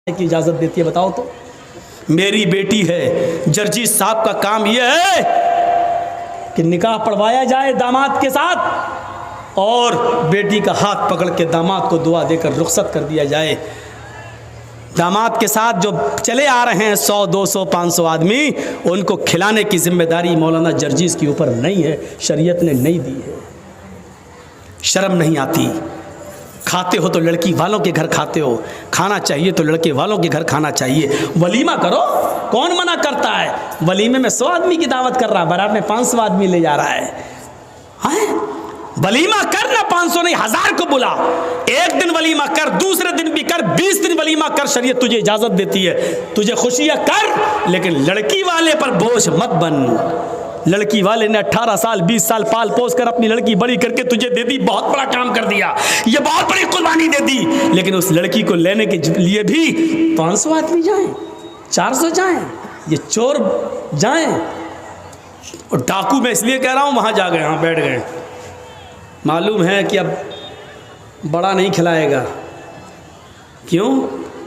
की इजाज़त देती है? बताओ तो। मेरी बेटी है, जर्जी साहब का काम यह है कि निकाह पढ़वाया जाए दामाद के साथ और बेटी का हाथ पकड़ के दामाद को दुआ देकर रुखसत कर दिया जाए। दामाद के साथ जो चले आ रहे हैं 100, 200, 500 आदमी, उनको खिलाने की जिम्मेदारी मौलाना जर्जीस के ऊपर नहीं है, शरीयत ने नहीं दी है। शर्म नहीं आती? खाते हो तो लड़की वालों के घर खाते हो, खाना चाहिए तो लड़के वालों के घर खाना चाहिए। वलीमा करो, कौन मना करता है? वलीमे में 100 आदमी की दावत कर रहा, बारात में 500 आदमी ले जा रहा है। वलीमा कर ना, 500 नहीं 1000 को बुला। एक दिन वलीमा कर, दूसरे दिन भी कर, 20 दिन वलीमा कर, शरीयत तुझे इजाजत देती है। तुझे खुशियां कर, लेकिन लड़की वाले पर बोझ मत बन। लड़की वाले ने 18 साल 20 साल पाल पोस कर अपनी लड़की बड़ी करके तुझे दे दी, बहुत बड़ा काम कर दिया, ये बहुत बड़ी कुर्बानी दे दी, लेकिन उस लड़की को लेने के लिए भी 500 आदमी जाएं, 400 जाएं, ये चोर जाएं। और डाकू मैं इसलिए कह रहा हूं, वहां जा गए, वहां बैठ गए, मालूम है कि अब बड़ा नहीं खिलाएगा। क्यों?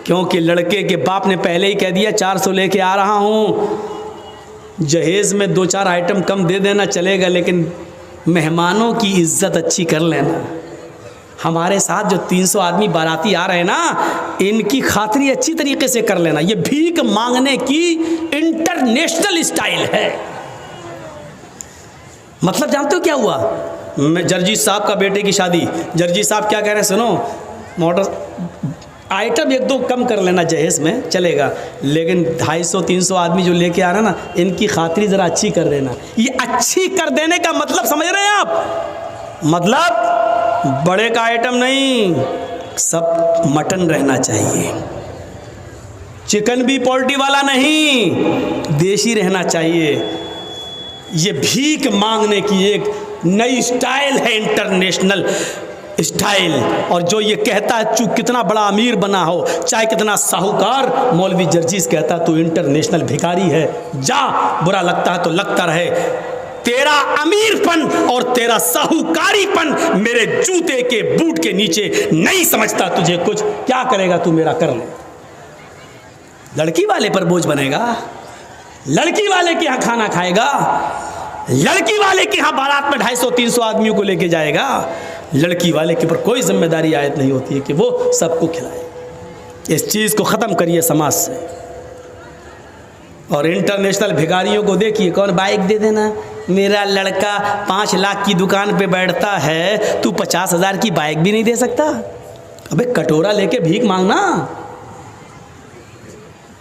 क्योंकि लड़के के बाप ने पहले ही कह दिया 400 लेके आ रहा हूं, जहेज में 2-4 आइटम कम दे देना चलेगा, लेकिन मेहमानों की इज्जत अच्छी कर लेना। हमारे साथ जो 300 आदमी बाराती आ रहे हैं ना, इनकी खातिरी अच्छी तरीके से कर लेना। ये भीख मांगने की इंटरनेशनल स्टाइल है। मतलब जानते हो क्या हुआ? मैं जर्जी साहब का बेटे की शादी, जर्जी साहब क्या कह रहे हैं सुनो, मोटर आइटम 1-2 कम कर लेना जहेज में चलेगा, लेकिन 250-300 आदमी जो लेके आ रहा ना, इनकी खातिरी ज़रा अच्छी कर देना। ये अच्छी कर देने का मतलब समझ रहे हैं आप? मतलब बड़े का आइटम नहीं, सब मटन रहना चाहिए, चिकन भी पोल्ट्री वाला नहीं, देसी रहना चाहिए। ये भीख मांगने की एक नई स्टाइल है, इंटरनेशनल स्टाइल। और जो ये कहता है तू कितना बड़ा अमीर बना हो, चाहे कितना साहूकार, मौलवी जर्जीस कहता है तू इंटरनेशनल भिखारी है, जा, बुरा लगता है तो लगता रहे। तेरा अमीरपन और तेरा साहूकारीपन मेरे जूते के बूट के नीचे नहीं समझता तुझे कुछ। क्या करेगा तू, मेरा कर ले। लड़की वाले पर बोझ बनेगा, लड़की वाले के यहाँ खाना खाएगा, लड़की वाले के यहाँ बारात में 250-300 आदमियों को लेके जाएगा। लड़की वाले के ऊपर कोई जिम्मेदारी आयत नहीं होती है कि वो सबको खिलाए। इस चीज़ को ख़त्म करिए समाज से। और इंटरनेशनल भिखारियों को देखिए, कौन बाइक दे देना, मेरा लड़का 5 लाख की दुकान पे बैठता है, तू 50,000 की बाइक भी नहीं दे सकता? अबे कटोरा लेके भीख मांगना।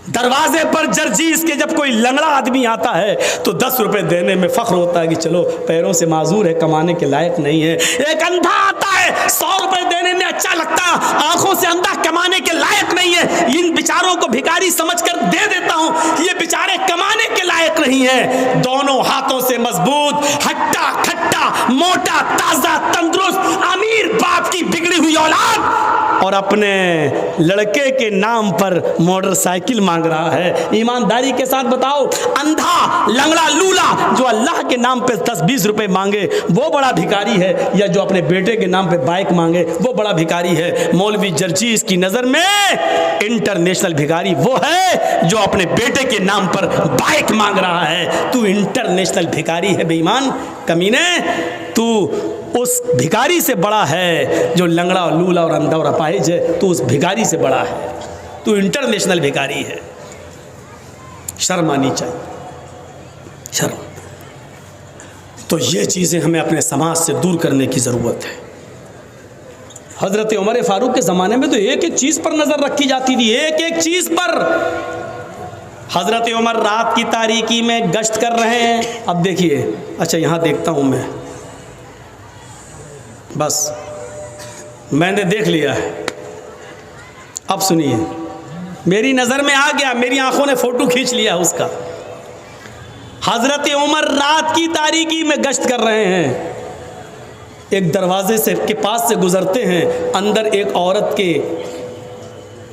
दरवाजे पर जर्जीस के जब कोई लंगड़ा आदमी आता है तो 10 रुपए देने में फख्र होता है कि चलो पैरों से माजूर है, कमाने के लायक नहीं है। एक अंधा आता है, 100 रुपए देने में अच्छा लगता, आंखों से अंधा, कमाने के लायक नहीं है। इन बेचारों को भिखारी समझकर दे देता हूं, ये बेचारे कमाने के लायक नहीं है। दोनों हाथों से मजबूत, हट्टा खट्टा, मोटा ताजा तंदुरुस्त अमीर बाप की बिगड़ी हुई औलाद, और अपने लड़के के नाम पर मोटरसाइकिल मांग रहा है। ईमानदारी के साथ बताओ, अंधा लंगड़ा लूला जो अल्लाह के नाम पे 10-20 रुपए मांगे वो बड़ा भिखारी है, या जो अपने बेटे के नाम पे बाइक मांगे वो बड़ा भिखारी है? मौलवी जर्जीस की नजर में इंटरनेशनल भिखारी वो है जो अपने बेटे के नाम पर बाइक मांग रहा है। तू इंटरनेशनल भिखारी है बेईमान, कमीने। तू उस भिखारी से बड़ा है जो लंगड़ा और लूला और अंधा और अपाहिज है, तू उस भिखारी से बड़ा है, तू इंटरनेशनल भिखारी है। शर्म आनी चाहिए, शर्म। तो ये चीज़ें हमें अपने समाज से दूर करने की ज़रूरत है। हज़रत उमर फारूक के ज़माने में तो एक एक चीज़ पर नज़र रखी जाती थी, एक एक चीज़ पर। हज़रत उमर रात की तारीकी में गश्त कर रहे हैं। अब देखिए, अच्छा यहाँ देखता हूँ मैं, बस मैंने देख लिया है, अब सुनिए, मेरी नज़र में आ गया, मेरी आंखों ने फ़ोटो खींच लिया उसका। हज़रत उमर रात की तारीकी में गश्त कर रहे हैं, एक दरवाजे से के पास से गुज़रते हैं, अंदर एक औरत के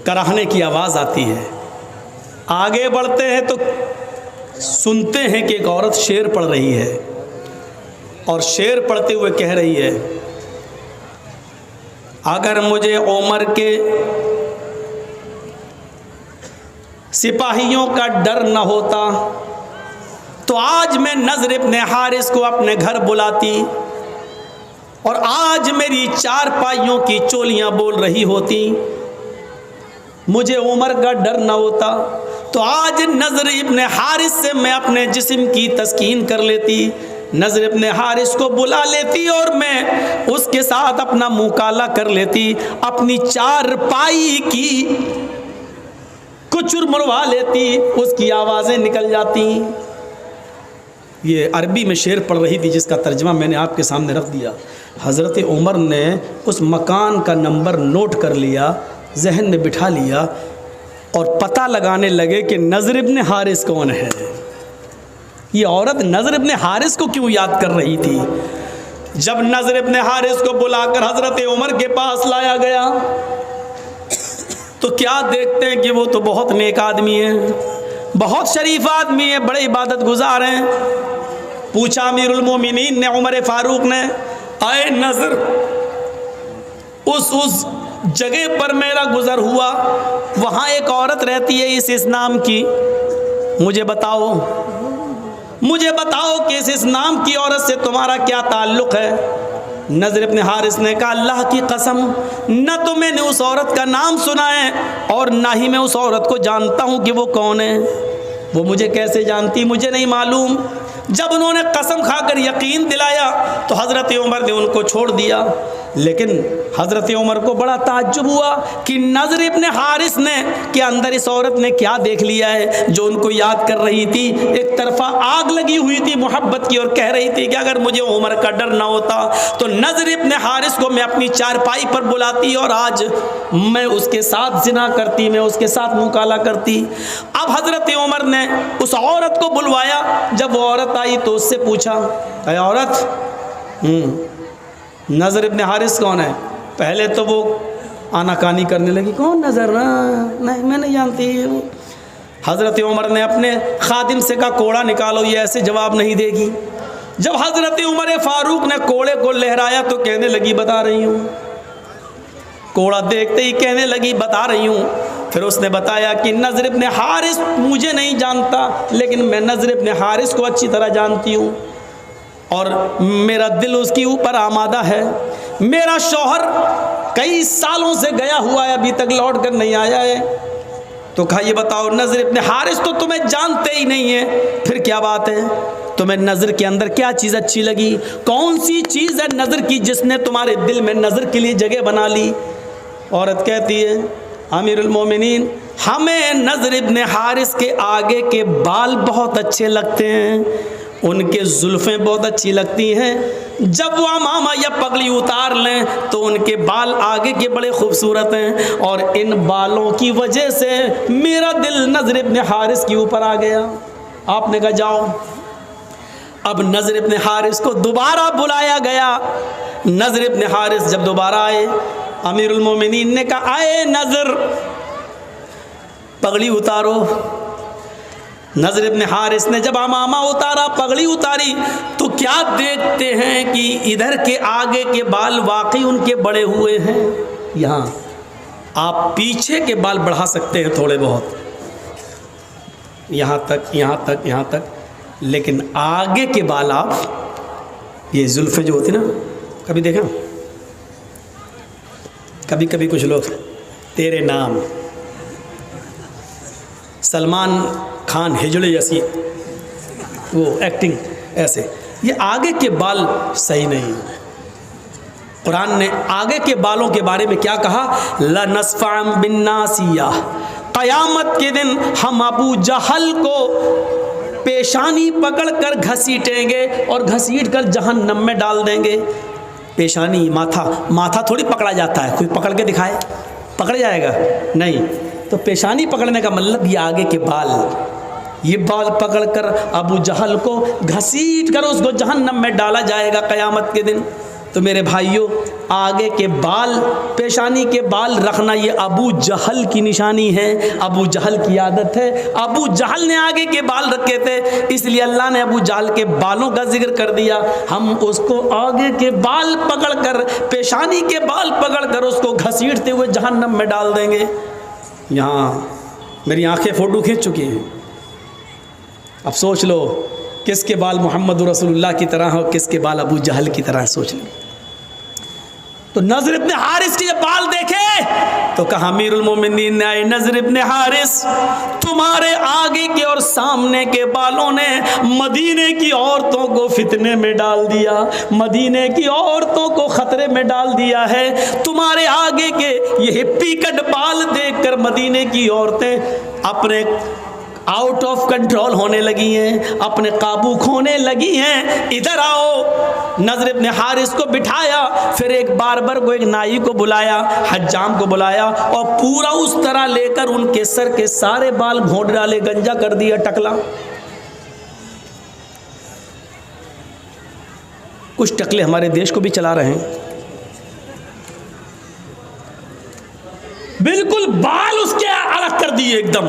कराहने की आवाज़ आती है। आगे बढ़ते हैं तो सुनते हैं कि एक औरत शेर पढ़ रही है, और शेर पढ़ते हुए कह रही है, अगर मुझे उमर के सिपाहियों का डर न होता तो आज मैं नज़र इब्न हारिस को अपने घर बुलाती और आज मेरी चारपाइयों की चोलियां बोल रही होती। मुझे उमर का डर न होता तो आज नज़र इब्न हारिस से मैं अपने जिस्म की तस्कीन कर लेती, नज़र इब्न हारिस को बुला लेती और मैं उसके साथ अपना मुँह काला कर लेती, अपनी चारपाई की कुछ चुरमुरवा लेती, उसकी आवाज़ें निकल जाती। ये अरबी में शेर पढ़ रही थी जिसका तर्जमा मैंने आपके सामने रख दिया। हज़रत उमर ने उस मकान का नंबर नोट कर लिया, जहन में बिठा लिया और पता लगाने लगे कि नज़र इब्न हारिस कौन है। ये औरत नज़र इब्न हारिस को क्यों याद कर रही थी। जब नज़र इब्न हारिस को बुलाकर हज़रत उमर के पास लाया गया तो क्या देखते हैं कि वो तो बहुत नेक आदमी है, बहुत शरीफ आदमी है, बड़े इबादत गुजार हैं। पूछा अमीरुल मोमिनीन ने, उमर फारूक ने, आए नज़र, उस जगह पर मेरा गुज़र हुआ, वहाँ एक औरत रहती है इस नाम की, मुझे बताओ कि इस नाम की औरत से तुम्हारा क्या ताल्लुक़ है। नज़र इब्न हारिस ने कहा, अल्लाह की कसम, न तो मैंने उस औरत का नाम सुना है और ना ही मैं उस औरत को जानता हूँ कि वो कौन है। वो मुझे कैसे जानती, मुझे नहीं मालूम। जब उन्होंने कसम खाकर यकीन दिलाया तो हज़रत उमर ने उनको छोड़ दिया। लेकिन हज़रत उमर को बड़ा ताज्जुब हुआ कि नज़र इब्न हारिस ने के अंदर इस औरत ने क्या देख लिया है जो उनको याद कर रही थी। एक तरफा आग लगी हुई थी मोहब्बत की और कह रही थी कि अगर मुझे उमर का डर ना होता तो नज़र इब्न हारिस को मैं अपनी चारपाई पर बुलाती और आज मैं उसके साथ जिना करती, मैं उसके साथ मुँह काला करती। अब हज़रत उमर ने उस औरत को बुलवाया। जब वो औरत आई तो उससे पूछा, अरे औरत, नज़र इब्न हारिस कौन है। पहले तो वो आनाकानी करने लगी, कौन नज़र, नहीं मैं नहीं जानती। हज़रत उमर ने अपने खादिम से कहा, कोड़ा निकालो, ये ऐसे जवाब नहीं देगी। जब हज़रत उमर फारूक ने कोड़े को लहराया तो कहने लगी, बता रही हूँ। कोड़ा देखते ही कहने लगी, बता रही हूँ। फिर उसने बताया कि नज़र इब्न हारिस मुझे नहीं जानता, लेकिन मैं नज़र इब्न हारिस को अच्छी तरह जानती हूँ और मेरा दिल उसके ऊपर आमादा है। मेरा शौहर कई सालों से गया हुआ है, अभी तक लौट कर नहीं आया है। तो कहा, ये बताओ, नज़र इब्न हारिस तो तुम्हें जानते ही नहीं है, फिर क्या बात है। तुम्हें नज़र के अंदर क्या चीज़ अच्छी लगी, कौन सी चीज़ है नज़र की जिसने तुम्हारे दिल में नज़र के लिए जगह बना ली। औरत कहती है, अमीरुल मोमिनीन, हमें नज़र इब्न हारिस के आगे के बाल बहुत अच्छे लगते हैं, उनके जुल्फ़ें बहुत अच्छी लगती हैं। जब वो अमामा या पगड़ी उतार लें तो उनके बाल आगे के बड़े खूबसूरत हैं और इन बालों की वजह से मेरा दिल नज़र इब्न हारिस के ऊपर आ गया। आपने कहा, जाओ। अब नज़र इब्न हारिस को दोबारा बुलाया गया। नज़र इब्न हारिस जब दोबारा आए, अमीरुल मोमिनीन ने कहा, आए नज़र, पगड़ी उतारो। नज़र इब्न हारिस ने जब अमामा उतारा, पगड़ी उतारी, तो क्या देखते हैं कि इधर के आगे के बाल वाकई उनके बड़े हुए हैं। यहाँ आप पीछे के बाल बढ़ा सकते हैं थोड़े बहुत, यहाँ तक, यहाँ तक, यहाँ तक, लेकिन आगे के बाल आप, ये जुल्फ़ें जो होती ना, कभी देखा, कभी कभी कुछ लोग तेरे नाम, सलमान खान हिजड़े जैसी वो एक्टिंग ऐसे, ये आगे के बाल सही नहीं। कुरान ने आगे के बालों के बारे में क्या कहा, लनस्फ़अन बिन्नासिया, क़यामत के दिन हम अबू जहल को पेशानी पकड़कर घसीटेंगे और घसीट कर जहन्नम में डाल देंगे। पेशानी, माथा थोड़ी पकड़ा जाता है, कोई पकड़ के दिखाए, पकड़ जाएगा नहीं। तो पेशानी पकड़ने का मतलब ये आगे के बाल, ये बाल पकड़कर अबू जहल को घसीट कर उसको जहन्नम में डाला जाएगा क़यामत के दिन। तो मेरे भाइयों, आगे के बाल, पेशानी के बाल रखना ये अबू जहल की निशानी है, अबू जहल की आदत है। अबू जहल ने आगे के बाल रखे थे, इसलिए अल्लाह ने अबू जहल के बालों का जिक्र कर दिया। हम उसको आगे के बाल पकड़कर, पेशानी के बाल पकड़कर उसको घसीटते हुए जहन्नम में डाल देंगे। यहाँ मेरी आंखें फ़ोटो खींच चुकी हैं। अब सोच लो किसके बाल मोहम्मद रसूलुल्लाह की तरह हो, किसके बाल अबू जहल की तरह, सोच लो। तो नज़र इब्न हारिस के जब बाल देखे तो कहा अमीरुल मोमिनीन ने, आए नज़र इब्न हारिस, तुम्हारे आगे के और सामने के बालों ने मदीने की औरतों को फितने में डाल दिया, मदीने की औरतों को खतरे में डाल दिया है। तुम्हारे आगे के ये हिप्पी कट बाल देखकर मदीने की औरतें अपने आउट ऑफ कंट्रोल होने लगी हैं, अपने काबू खोने लगी हैं। इधर आओ। नज़र इब्न हारिस को बिठाया, फिर एक बार्बर को, एक नाई को बुलाया, हज्जाम को बुलाया और पूरा उस तरह लेकर उनके सर के सारे बाल घोंट डाले, गंजा कर दिया, टकला। कुछ टकले हमारे देश को भी चला रहे हैं, बिल्कुल बाल उसके अलग कर दिए एकदम।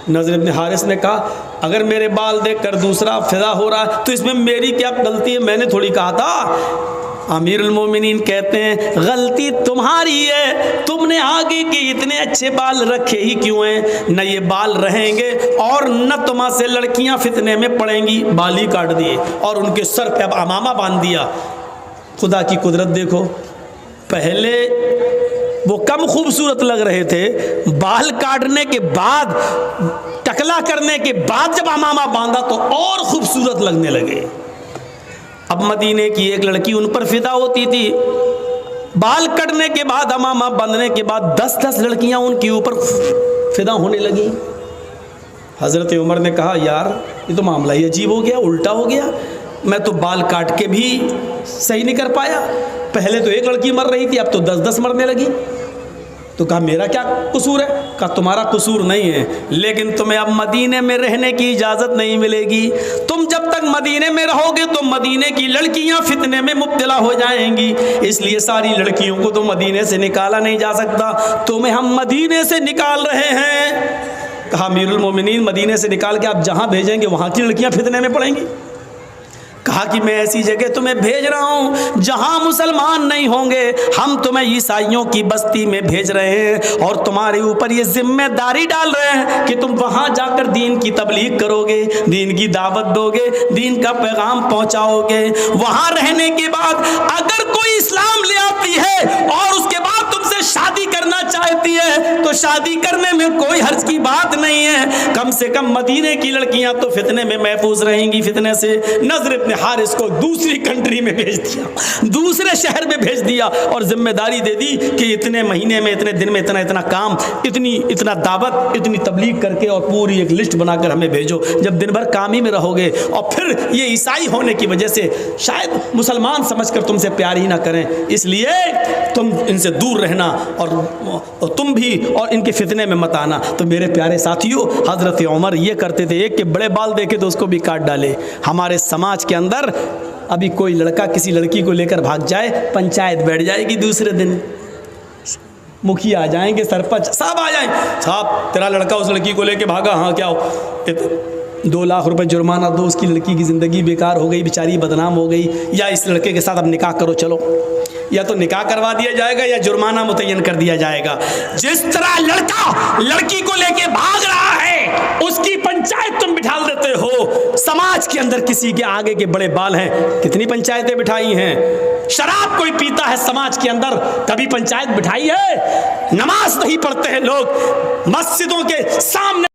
नज़र इब्न हारिस ने कहा अगर मेरे बाल देखकर दूसरा फिदा हो रहा है तो इसमें मेरी क्या गलती है, मैंने थोड़ी कहा था। अमीरुल मोमिनीन कहते हैं गलती तुम्हारी है, तुमने आगे के इतने अच्छे बाल रखे ही क्यों हैं? न ये बाल रहेंगे और न तुम से लड़कियां फितने में पड़ेंगी। बाल ही काट दिए और उनके सर पे अब अमामा बांध दिया। खुदा की कुदरत देखो, पहले वो कम खूबसूरत लग रहे थे, बाल काटने के बाद, टकला करने के बाद जब अमामा बांधा तो और खूबसूरत लगने लगे। अब मदीने की एक लड़की उन पर फिदा होती थी, बाल कटने के बाद, अमामा बांधने के बाद 10-10 लड़कियां उनके ऊपर फिदा होने लगी। हज़रत उमर ने कहा यार ये तो मामला ही अजीब हो गया, उल्टा हो गया। मैं तो बाल काट के भी सही नहीं कर पाया, पहले तो एक लड़की मर रही थी, अब तो 10-10 मरने लगी। तो कहा मेरा क्या कसूर है? कहा तुम्हारा कसूर नहीं है, लेकिन तुम्हें अब मदीने में रहने की इजाज़त नहीं मिलेगी। तुम जब तक मदीने में रहोगे तो मदीने की लड़कियां फितने में मुब्तला हो जाएंगी, इसलिए सारी लड़कियों को तो मदीने से निकाला नहीं जा सकता, तुम्हें हम मदीने से निकाल रहे हैं। कहा अमीरुल मोमिनीन मदीने से निकाल के आप जहाँ भेजेंगे वहाँ की लड़कियाँ फितने में पड़ेंगी। कहा कि मैं ऐसी जगह तुम्हें भेज रहा हूँ जहाँ मुसलमान नहीं होंगे, हम तुम्हें ईसाइयों की बस्ती में भेज रहे हैं और तुम्हारे ऊपर ये जिम्मेदारी डाल रहे हैं कि तुम वहाँ जाकर दीन की तबलीग करोगे, दीन की दावत दोगे, दीन का पैगाम पहुँचाओगे। वहाँ रहने के बाद अगर कोई इस्लाम ले आती है और उसके बाद तुमसे शादी करना चाहती है तो शादी करने में कोई हर्ज की बात नहीं है, कम से कम मदीने की लड़कियाँ तो फितने में महफूज रहेंगी फितने से। नज़र इब्न हारिस को दूसरी कंट्री में भेज दिया, दूसरे शहर में भेज दिया और जिम्मेदारी दे दी कि इतने महीने में, इतने दिन में इतना इतना काम, इतना दावत, इतनी तबलीग करके और पूरी एक लिस्ट बनाकर हमें भेजो। जब दिन भर काम ही में रहोगे और फिर ये ईसाई होने की वजह से शायद मुसलमान समझकर तुमसे प्यार ही ना करें, इसलिए तुम इनसे दूर रहना और तुम भी और इनके फितने में मत आना। तो मेरे प्यारे साथियों, हज़रत उमर ये करते थे, एक के बड़े बाल देखे तो उसको भी काट डाले। हमारे समाज के अंदर अभी कोई लड़का किसी लड़की को लेकर भाग जाए, पंचायत बैठ जाएगी, दूसरे दिन मुखिया आ जाएंगे, सरपंच साहब आ जाएंगे, साहब तेरा लड़का उस लड़की को लेकर भागा, हाँ क्या हो, 2 लाख रुपए जुर्माना दो, उसकी लड़की की ज़िंदगी बेकार हो गई, बेचारी बदनाम हो गई, या इस लड़के के साथ अब निकाह करो, चलो, या तो निकाह करवा दिया जाएगा या जुर्माना मुतय्यन कर दिया जाएगा। जिस तरह लड़का लड़की को लेके भाग रहा है उसकी पंचायत तुम बिठा देते हो। समाज के अंदर किसी के आगे के बड़े बाल हैं, कितनी पंचायतें बिठाई हैं। शराब कोई पीता है समाज के अंदर, कभी पंचायत बिठाई है? नमाज नहीं पढ़ते हैं लोग, मस्जिदों के सामने